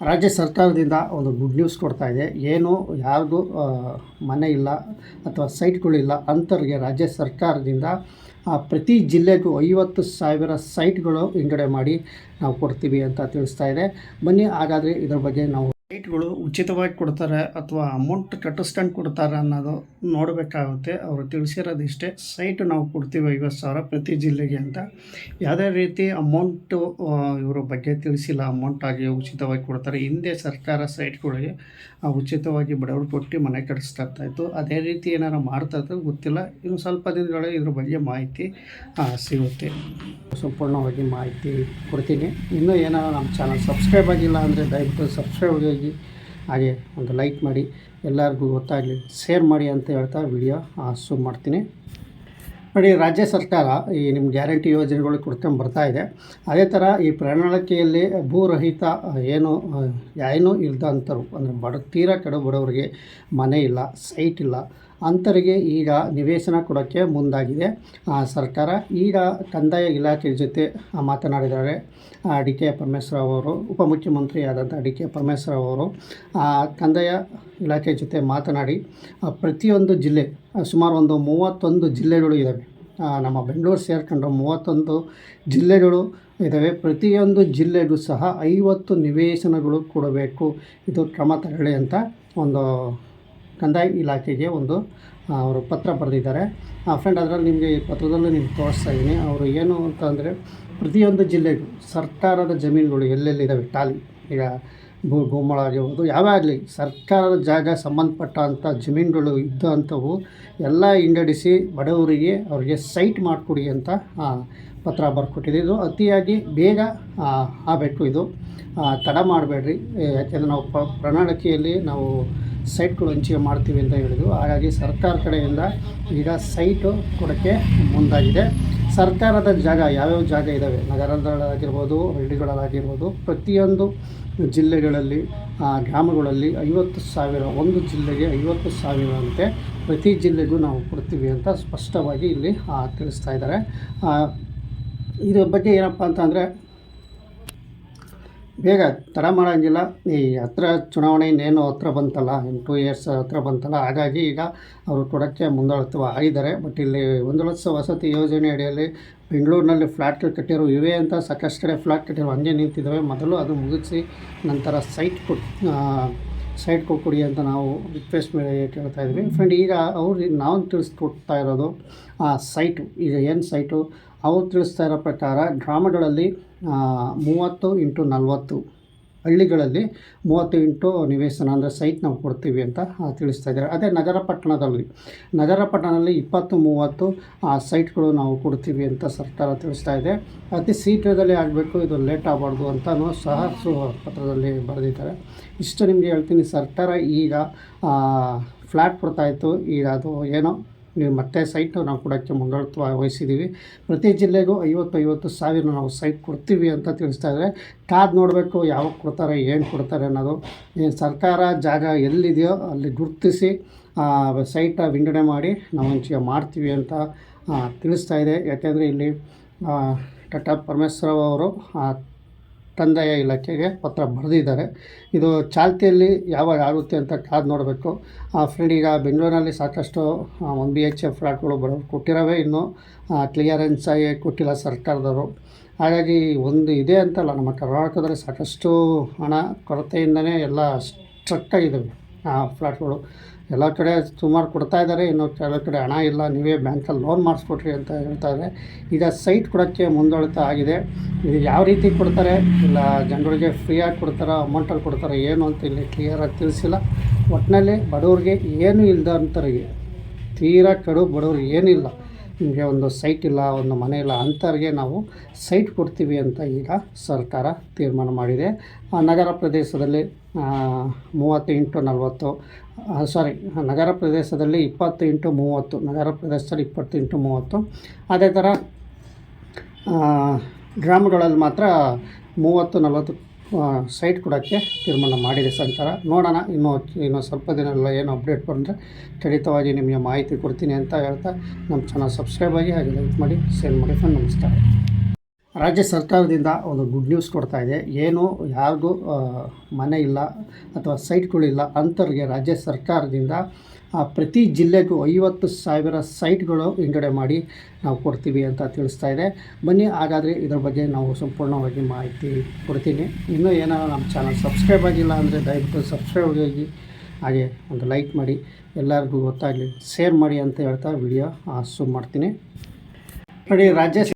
ರಾಜ್ಯ ಸರ್ಕಾರದಿಂದ ಒಂದು ಗುಡ್ ನ್ಯೂಸ್ ಕೊಡ್ತಾ ಇದೆ. ಏನು ಯಾರಿಗೂ ಮನೆ ಇಲ್ಲ ಅಥವಾ ಸೈಟ್ಗಳಿಲ್ಲ ಅಂಥವ್ರಿಗೆ ರಾಜ್ಯ ಸರ್ಕಾರದಿಂದ ಪ್ರತಿ ಜಿಲ್ಲೆಗೂ 50,000 ಸೈಟ್ಗಳು ವಿಂಗಡಣೆ ಮಾಡಿ ನಾವು ಕೊಡ್ತೀವಿ ಅಂತ ತಿಳಿಸ್ತಾ ಇದೆ. ಬನ್ನಿ ಹಾಗಾದರೆ ಇದರ ಬಗ್ಗೆ ನಾವು ಸೈಟ್ಗಳು ಉಚಿತವಾಗಿ ಕೊಡ್ತಾರೆ ಅಥವಾ ಅಮೌಂಟ್ ಕಟ್ಟಿಸ್ಕೊಂಡು ಕೊಡ್ತಾರೆ ಅನ್ನೋದು ನೋಡಬೇಕಾಗುತ್ತೆ. ಅವರು ತಿಳಿಸಿರೋದು ಇಷ್ಟೇ, ಸೈಟ್ ನಾವು ಕೊಡ್ತೀವಿ 50,000 ಪ್ರತಿ ಜಿಲ್ಲೆಗೆ ಅಂತ. ಯಾವುದೇ ರೀತಿ ಅಮೌಂಟು ಇವರ ಬಗ್ಗೆ ತಿಳಿಸಿಲ್ಲ. ಅಮೌಂಟ್ ಆಗಿ ಉಚಿತವಾಗಿ ಕೊಡ್ತಾರೆ. ಹಿಂದೆ ಸರ್ಕಾರ ಸೈಟ್ಗಳಿಗೆ ಉಚಿತವಾಗಿ ಬಡವರು ಕೊಟ್ಟು ಮನೆ ಕಟ್ಟಿಸ್ತಾ ಇತ್ತು. ಅದೇ ರೀತಿ ಏನಾರು ಮಾಡ್ತಾ ಇತ್ತು ಗೊತ್ತಿಲ್ಲ. ಇನ್ನು ಸ್ವಲ್ಪ ದಿನಗಳಲ್ಲಿ ಇದ್ರ ಬಗ್ಗೆ ಮಾಹಿತಿ ಸಿಗುತ್ತೆ. ಸಂಪೂರ್ಣವಾಗಿ ಮಾಹಿತಿ ಕೊಡ್ತೀನಿ. ಇನ್ನೂ ಏನಾರು ನಮ್ಮ ಚಾನಲ್ ಸಬ್ಸ್ಕ್ರೈಬ್ ಆಗಿಲ್ಲ ಅಂದರೆ ದಯವಿಟ್ಟು ಸಬ್ಸ್ಕ್ರೈಬ್ ಆಗಿ, ಹಾಗೆ ಒಂದು ಲೈಕ್ ಮಾಡಿ, ಎಲ್ಲರಿಗೂ ಗೊತ್ತಾಗಲಿ ಶೇರ್ ಮಾಡಿ ಅಂತ ಹೇಳ್ತಾ ವಿಡಿಯೋ ಶುರು ಮಾಡ್ತೀನಿ. ನೋಡಿ, ರಾಜ್ಯ ಸರ್ಕಾರ ಈ ನಿಮ್ಮ ಗ್ಯಾರಂಟಿ ಯೋಜನೆಗಳು ಕೊಡ್ಕೊಂಡು ಬರ್ತಾ ಇದೆ. ಅದೇ ಥರ ಈ ಪ್ರಣಾಳಿಕೆಯಲ್ಲಿ ಭೂರಹಿತ ಏನೂ ಇಲ್ದಂಥವ್ರು ಅಂದರೆ ತೀರಾ ಕಡು ಬಡವರಿಗೆ ಮನೆ ಇಲ್ಲ, ಸೈಟ್ ಇಲ್ಲ ಅಂಥವರಿಗೆ ಈಗ ನಿವೇಶನ ಕೊಡೋಕ್ಕೆ ಮುಂದಾಗಿದೆ ಸರ್ಕಾರ. ಈಗ ಕಂದಾಯ ಇಲಾಖೆ ಜೊತೆ ಮಾತನಾಡಿದ್ದಾರೆ ಡಿ ಕೆ ಪರಮೇಶ್ವರ್ ಅವರು. ಉಪಮುಖ್ಯಮಂತ್ರಿ ಆದಂಥ ಡಿ ಕೆ ಪರಮೇಶ್ವರ್ ಅವರು ಕಂದಾಯ ಇಲಾಖೆ ಜೊತೆ ಮಾತನಾಡಿ ಪ್ರತಿಯೊಂದು ಜಿಲ್ಲೆ, ಸುಮಾರು ಒಂದು 31 ಜಿಲ್ಲೆಗಳು ಇದ್ದಾವೆ. ನಮ್ಮ ಬೆಂಗಳೂರು ಸೇರ್ಕೊಂಡು 31 ಜಿಲ್ಲೆಗಳು ಇದ್ದಾವೆ. ಪ್ರತಿಯೊಂದು ಜಿಲ್ಲೆಗೂ ಸಹ 50 ನಿವೇಶನಗಳು ಕೊಡಬೇಕು, ಇದು ಕ್ರಮ ತಗೊಳ್ಳಿ ಅಂತ ಒಂದು ಕಂದಾಯ ಇಲಾಖೆಗೆ ಅವರು ಪತ್ರ ಬರೆದಿದ್ದಾರೆ. ಫ್ರೆಂಡ್, ಅದರಲ್ಲಿ ನಿಮಗೆ ಈ ಪತ್ರದಲ್ಲೂ ನಿಮ್ಗೆ ತೋರಿಸ್ತಾ ಇದ್ದೀನಿ. ಅವರು ಏನು ಅಂತಂದರೆ, ಪ್ರತಿಯೊಂದು ಜಿಲ್ಲೆಗೂ ಸರ್ಕಾರದ ಜಮೀನುಗಳು ಎಲ್ಲೆಲ್ಲಿದ್ದಾವೆ, ಟಾಲಿ ಈಗ ಭೂಮಳ ಆಗಿರ್ಬೋದು, ಯಾವೇ ಆಗಲಿ ಸರ್ಕಾರದ ಜಾಗ ಸಂಬಂಧಪಟ್ಟಂಥ ಜಮೀನುಗಳು ಇದ್ದಂಥವು ಎಲ್ಲ ವಿಂಗಡಿಸಿ ಬಡವರಿಗೆ ಅವ್ರಿಗೆ ಸೈಟ್ ಮಾಡಿಕೊಡಿ ಅಂತ ಪತ್ರ ಬರ್ಕೊಟ್ಟಿದೆ. ಇದು ಅತಿಯಾಗಿ ಬೇಗ ಆಗಬೇಕು, ಇದು ತಡ ಮಾಡಬೇಡ್ರಿ. ಯಾಕೆಂದರೆ ನಾವು ಪ್ರಣಾಳಿಕೆಯಲ್ಲಿ ನಾವು ಸೈಟ್ಗಳು ಹಂಚಿಕೆ ಮಾಡ್ತೀವಿ ಅಂತ ಹೇಳಿದ್ರು. ಹಾಗಾಗಿ ಸರ್ಕಾರ ಕಡೆಯಿಂದ ಈಗ ಸೈಟು ಕೊಡೋಕ್ಕೆ ಮುಂದಾಗಿದೆ. ಸರ್ಕಾರದ ಜಾಗ ಯಾವ್ಯಾವ ಜಾಗ ಇದ್ದಾವೆ, ನಗರಗಳಾಗಿರ್ಬೋದು, ಹಳ್ಳಿಗಳಾಗಿರ್ಬೋದು, ಪ್ರತಿಯೊಂದು ಜಿಲ್ಲೆಗಳಲ್ಲಿ ಗ್ರಾಮಗಳಲ್ಲಿ 50,000, ಒಂದು ಜಿಲ್ಲೆಗೆ 50,000 ಅಂತೆ ಪ್ರತಿ ಜಿಲ್ಲೆಗೂ ನಾವು ಕೊಡ್ತೀವಿ ಅಂತ ಸ್ಪಷ್ಟವಾಗಿ ಇಲ್ಲಿ ತಿಳಿಸ್ತಾ ಇದ್ದಾರೆ. ಇದ್ರ ಬಗ್ಗೆ ಏನಪ್ಪ ಅಂತಂದರೆ, ಬೇಗ ತಡ ಮಾಡೋಂಗಿಲ್ಲ. ಈ ಚುನಾವಣೆ ಇನ್ನೇನು ಹತ್ರ ಬಂತಲ್ಲ, 2 ಇಯರ್ಸ್ ಹತ್ರ ಬಂತಲ್ಲ, ಹಾಗಾಗಿ ಈಗ ಅವರು ಕೊಡೋಕ್ಕೆ ಆಗಿದ್ದಾರೆ. ಬಟ್ ಇಲ್ಲಿ 1 ಲಕ್ಷ ವಸತಿ ಯೋಜನೆ ಅಡಿಯಲ್ಲಿ ಬೆಂಗಳೂರಿನಲ್ಲಿ ಫ್ಲ್ಯಾಟ್ಗಳು ಕಟ್ಟಿರೋ ಇವೆ ಅಂತ ಸಾಕಷ್ಟು ಕಡೆ ಫ್ಲ್ಯಾಟ್ ಕಟ್ಟಿರೋ ಹಂಗೆ ನಿಂತಿದ್ದಾವೆ. ಮೊದಲು ಅದು ಮುಗಿಸಿ ನಂತರ ಸೈಟ್ ಕೊಡಿ ಅಂತ ನಾವು ರಿಕ್ವೆಸ್ಟ್ ಮೇಲೆ ಕೇಳ್ತಾ ಇದ್ವಿ. ಫ್ರೆಂಡ್, ಈಗ ನಾವು ತಿಳಿಸ್ಕೊಡ್ತಾ ಇರೋದು ಸೈಟು. ಈಗ ಏನು ಸೈಟು ಅವ್ರು ತಿಳಿಸ್ತಾ ಇರೋ ಪ್ರಕಾರ ಗ್ರಾಮಗಳಲ್ಲಿ 30x40, ಹಳ್ಳಿಗಳಲ್ಲಿ 30 ನಿವೇಶನ ಅಂದರೆ ಸೈಟ್ ನಾವು ಕೊಡ್ತೀವಿ ಅಂತ ತಿಳಿಸ್ತಾ ಇದ್ದಾರೆ. ಅದೇ ನಗರ ಪಟ್ಟಣದಲ್ಲಿ 20-30 ಸೈಟ್ಗಳು ನಾವು ಕೊಡ್ತೀವಿ ಅಂತ ಸರ್ಕಾರ ತಿಳಿಸ್ತಾ ಇದೆ. ಅತಿ ಶೀಘ್ರದಲ್ಲೇ ಆಗಬೇಕು, ಇದು ಲೇಟ್ ಆಗಬಾರ್ದು ಅಂತಲೂ ಸಹ ಪತ್ರದಲ್ಲಿ ಬರೆದಿದ್ದಾರೆ. ಇಷ್ಟು ನಿಮಗೆ ಹೇಳ್ತೀನಿ. ಸರ್ಕಾರ ಈಗ ಫ್ಲ್ಯಾಟ್ ಕೊಡ್ತಾಯಿತ್ತು, ಈಗ ಅದು ಏನೋ ಮತ್ತೆ ಸೈಟ್ ನಾವು ಕೊಡೋಕ್ಕೆ ಮುಂದಾಳತ್ವ ವಹಿಸಿದ್ದೀವಿ. ಪ್ರತಿ ಜಿಲ್ಲೆಗೂ 50,000 ನಾವು ಸೈಟ್ ಕೊಡ್ತೀವಿ ಅಂತ ತಿಳಿಸ್ತಾ ಇದ್ದಾರೆ. ಕಾದು ನೋಡಬೇಕು ಯಾವಾಗ ಕೊಡ್ತಾರೆ, ಏನು ಕೊಡ್ತಾರೆ ಅನ್ನೋದು. ಸರ್ಕಾರ ಜಾಗ ಎಲ್ಲಿದೆಯೋ ಅಲ್ಲಿ ಗುರುತಿಸಿ ಸೈಟ ವಿಂಗಡಣೆ ಮಾಡಿ ನಾವು ಹಂಚಿಕೆ ಮಾಡ್ತೀವಿ ಅಂತ ತಿಳಿಸ್ತಾ ಇದೆ. ಯಾಕೆಂದರೆ ಇಲ್ಲಿ ಡಾಕ್ಟರ್ ಪರಮೇಶ್ವರ್ ಅವರು ಕಂದಾಯ ಇಲಾಖೆಗೆ ಪತ್ರ ಬರೆದಿದ್ದಾರೆ. ಇದು ಚಾಲ್ತಿಯಲ್ಲಿ ಯಾವಾಗ ಆಗುತ್ತೆ ಅಂತ ಕಾದು ನೋಡಬೇಕು. ಫ್ರೆಂಡ್, ಈಗ ಬೆಂಗಳೂರಿನಲ್ಲಿ ಸಾಕಷ್ಟು 1 BHK ಫ್ಲ್ಯಾಟ್ಗಳು ಕೊಟ್ಟಿರೋವೇ, ಇನ್ನೂ ಕ್ಲಿಯರೆನ್ಸ್ ಆಗಿ ಕೊಟ್ಟಿಲ್ಲ ಸರ್ಕಾರದವರು. ಹಾಗಾಗಿ ಇದೆ ಅಂತಲ್ಲ, ನಮ್ಮ ಕರ್ನಾಟಕದಲ್ಲಿ ಸಾಕಷ್ಟು ಹಣ ಕೊರತೆಯಿಂದನೇ ಎಲ್ಲ ಸ್ಟ್ರಕ್ ಆಗಿದ್ದಾವೆ ಫ್ಲ್ಯಾಟ್ಗಳು. ಎಲ್ಲ ಕಡೆ ಸುಮಾರು ಕೊಡ್ತಾ ಇದ್ದಾರೆ, ಇನ್ನು ಕೆಲವು ಕಡೆ ಹಣ ಇಲ್ಲ, ನೀವೇ ಬ್ಯಾಂಕಲ್ಲಿ ಲೋನ್ ಮಾಡಿಸ್ಕೊಟ್ರಿ ಅಂತ ಹೇಳ್ತಾಯಿದ್ದಾರೆ. ಈಗ ಸೈಟ್ ಕೊಡೋಕ್ಕೆ ಮುಂದಾಳತ್ವ ಆಗಿದೆ. ಇದು ಯಾವ ರೀತಿ ಕೊಡ್ತಾರೆ, ಇಲ್ಲ ಜನಗಳಿಗೆ ಫ್ರೀಯಾಗಿ ಕೊಡ್ತಾರೋ, ಅಮೌಂಟಲ್ಲಿ ಕೊಡ್ತಾರೋ ಏನು ಅಂತ ಇಲ್ಲಿ ಕ್ಲಿಯರಾಗಿ ತಿಳಿಸಿಲ್ಲ. ಒಟ್ಟಿನಲ್ಲಿ ಬಡವ್ರಿಗೆ ಏನೂ ಇಲ್ಲದಂಥವ್ರಿಗೆ, ತೀರಾ ಕಡು ಬಡವ್ರಿಗೆ ಏನಿಲ್ಲ, ನಿಮಗೆ ಒಂದು ಸೈಟ್ ಇಲ್ಲ, ಒಂದು ಮನೆ ಇಲ್ಲ ಅಂಥವ್ರಿಗೆ ನಾವು ಸೈಟ್ ಕೊಡ್ತೀವಿ ಅಂತ ಈಗ ಸರ್ಕಾರ ತೀರ್ಮಾನ ಮಾಡಿದೆ. ನಗರ ಪ್ರದೇಶದಲ್ಲಿ 30x40, ನಗರ ಪ್ರದೇಶದಲ್ಲಿ 20x30, ನಗರ ಪ್ರದೇಶದಲ್ಲಿ 20x30. ಅದೇ ಥರ ಗ್ರಾಮಗಳಲ್ಲಿ ಮಾತ್ರ 30-40 ಸೈಟ್ ಕೊಡೋಕ್ಕೆ ತೀರ್ಮಾನ ಮಾಡಿದೆ ಸರ್ಕಾರ. ನೋಡೋಣ, ಇನ್ನೂ ಸ್ವಲ್ಪ ದಿನಲ್ಲ ಏನು ಅಪ್ಡೇಟ್ ಬಂದರೆ ಖಂಡಿತವಾಗಿ ನಿಮಗೆ ಮಾಹಿತಿ ಕೊಡ್ತೀನಿ ಅಂತ ಹೇಳ್ತಾ ನಮ್ಮ ಚಾನಲ್ ಸಬ್ಸ್ಕ್ರೈಬ್ ಆಗಿ, ಹಾಗೆ ಲೈಕ್ ಮಾಡಿ, ಶೇರ್ ಮಾಡಿ. ಫ್ರೆಂಡ್, ನಮಸ್ಕಾರ. ರಾಜ್ಯ ಸರ್ಕಾರದಿಂದ ಒಂದು ಗುಡ್ ನ್ಯೂಸ್ ಕೊಡ್ತಾ ಇದೆ. ಏನು ಯಾರಿಗೂ ಮನೆ ಇಲ್ಲ ಅಥವಾ ಸೈಟ್ಗಳಿಲ್ಲ ಅಂಥವ್ರಿಗೆ ರಾಜ್ಯ ಸರ್ಕಾರದಿಂದ ಪ್ರತಿ ಜಿಲ್ಲೆಗೂ 50,000 ಸೈಟ್ಗಳು ವಿಂಗಡಣೆ ಮಾಡಿ ನಾವು ಕೊಡ್ತೀವಿ ಅಂತ ತಿಳಿಸ್ತಾ ಇದೆ. ಬನ್ನಿ, ಹಾಗಾದರೆ ಇದರ ಬಗ್ಗೆ ನಾವು ಸಂಪೂರ್ಣವಾಗಿ ಮಾಹಿತಿ ಕೊಡ್ತೀನಿ. ಇನ್ನೂ ಏನಾದರೂ ನಮ್ಮ ಚಾನಲ್ ಸಬ್ಸ್ಕ್ರೈಬ್ ಆಗಿಲ್ಲ ಅಂದರೆ ದಯವಿಟ್ಟು ಸಬ್ಸ್ಕ್ರೈಬ್ ಆಗಿ, ಹಾಗೆ ಒಂದು ಲೈಕ್ ಮಾಡಿ, ಎಲ್ಲರಿಗೂ ಗೊತ್ತಾಗಲಿ ಶೇರ್ ಮಾಡಿ ಅಂತ ಹೇಳ್ತಾ ವಿಡಿಯೋ ಶುರು ಮಾಡ್ತೀನಿ. ನೋಡಿ, ರಾಜ್ಯ